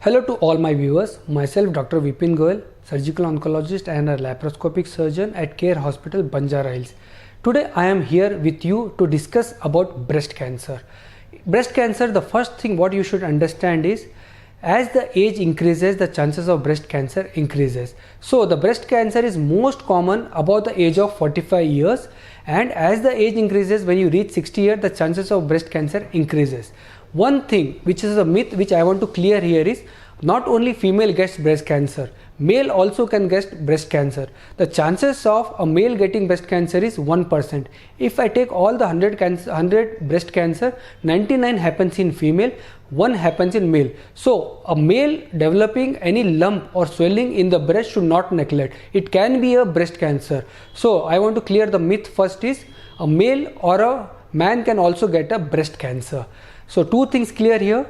Hello to all my viewers. Myself Dr. Vipin Goyal, surgical oncologist and a laparoscopic surgeon at Care Hospital, Banjara Hills. Today I am here with you to discuss about breast cancer. Breast cancer, the first thing what you should understand is as the age increases, the chances of breast cancer increases. So the breast cancer is most common above the age of 45 years, and as the age increases, when you reach 60 years, the chances of breast cancer increases. One thing which is a myth which I want to clear here is not only female gets breast cancer, male also can get breast cancer. The chances of a male getting breast cancer is 1%. If I take all the 100 breast cancer, 99 happens in female, 1 happens in male. So a male developing any lump or swelling in the breast should not neglect. It can be a breast cancer. So I want to clear the myth first is a male or a man can also get a breast cancer. So two things clear here.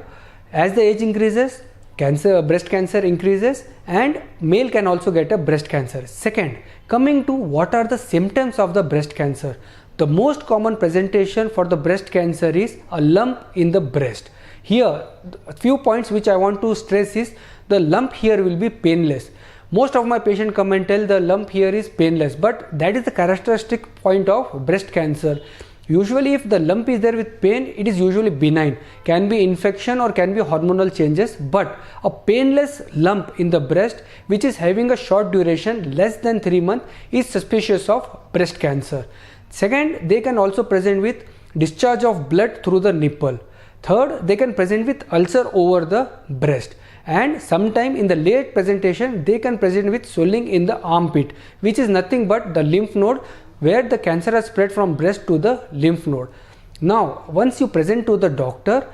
As the age increases, breast cancer increases, and male can also get a breast cancer. Second, coming to what are the symptoms of the breast cancer. The most common presentation for the breast cancer is a lump in the breast. Here, a few points which I want to stress is the lump here will be painless. Most of my patients come and tell the lump here is painless, but that is the characteristic point of breast cancer. Usually if the lump is there with pain, it is usually benign, can be infection or can be hormonal changes, but a painless lump in the breast which is having a short duration less than 3 months is suspicious of breast cancer. Second, they can also present with discharge of blood through the nipple. Third, they can present with ulcer over the breast, and sometime in the late presentation they can present with swelling in the armpit, which is nothing but the lymph node where the cancer has spread from breast to the lymph node. Now once you present to the doctor,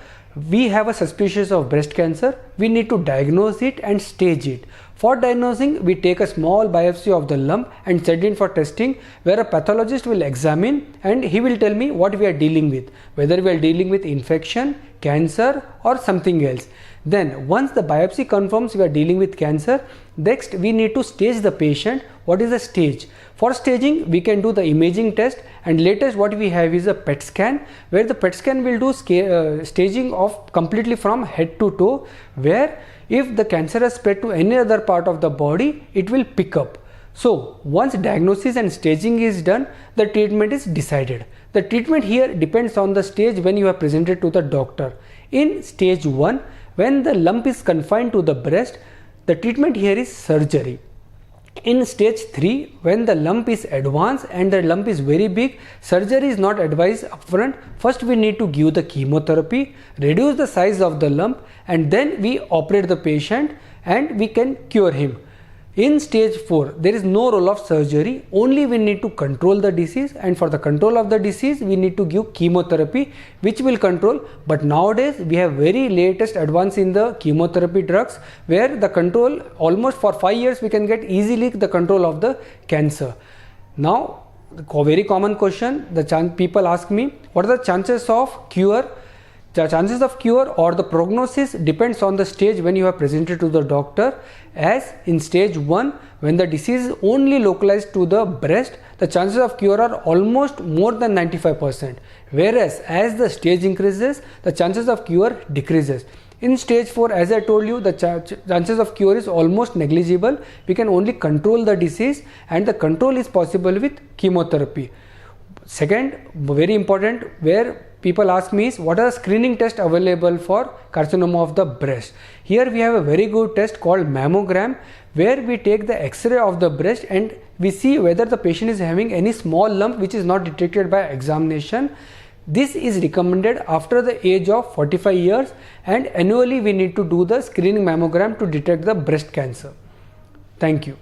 we have a suspicion of breast cancer, we need to diagnose it and stage it. For diagnosing, we take a small biopsy of the lump and send in for testing, where a pathologist will examine and he will tell me what we are dealing with, whether we are dealing with infection, cancer or something else. Then once the biopsy confirms we are dealing with cancer, next we need to stage the patient. What is the stage? For staging, we can do the imaging test, and latest what we have is a PET scan, where the PET scan will do staging of completely from head to toe, where if the cancer has spread to any other part of the body, it will pick up. So once diagnosis and staging is done, the treatment is decided. The treatment here depends on the stage when you are presented to the doctor. In stage 1, when the lump is confined to the breast, the treatment here is surgery. In stage 3, when the lump is advanced and the lump is very big, surgery is not advised upfront. First we need to give the chemotherapy, reduce the size of the lump, and then we operate the patient and we can cure him. In stage 4, there is no role of surgery, only we need to control the disease, and for the control of the disease we need to give chemotherapy which will control. But nowadays we have very latest advance in the chemotherapy drugs, where the control almost for 5 years we can get easily the control of the cancer. Now the very common question, people ask me, what are the chances of cure? The chances of cure or the prognosis depends on the stage when you are presented to the doctor. As in stage 1, when the disease is only localized to the breast, the chances of cure are almost more than 95%. Whereas as the stage increases, the chances of cure decreases. In stage 4, as I told you, the chances of cure is almost negligible. We can only control the disease, and the control is possible with chemotherapy. Second, very important, where people ask me is what are the screening tests available for carcinoma of the breast. Here we have a very good test called mammogram, where we take the X-ray of the breast and we see whether the patient is having any small lump which is not detected by examination. This is recommended after the age of 45 years, and annually we need to do the screening mammogram to detect the breast cancer. Thank you.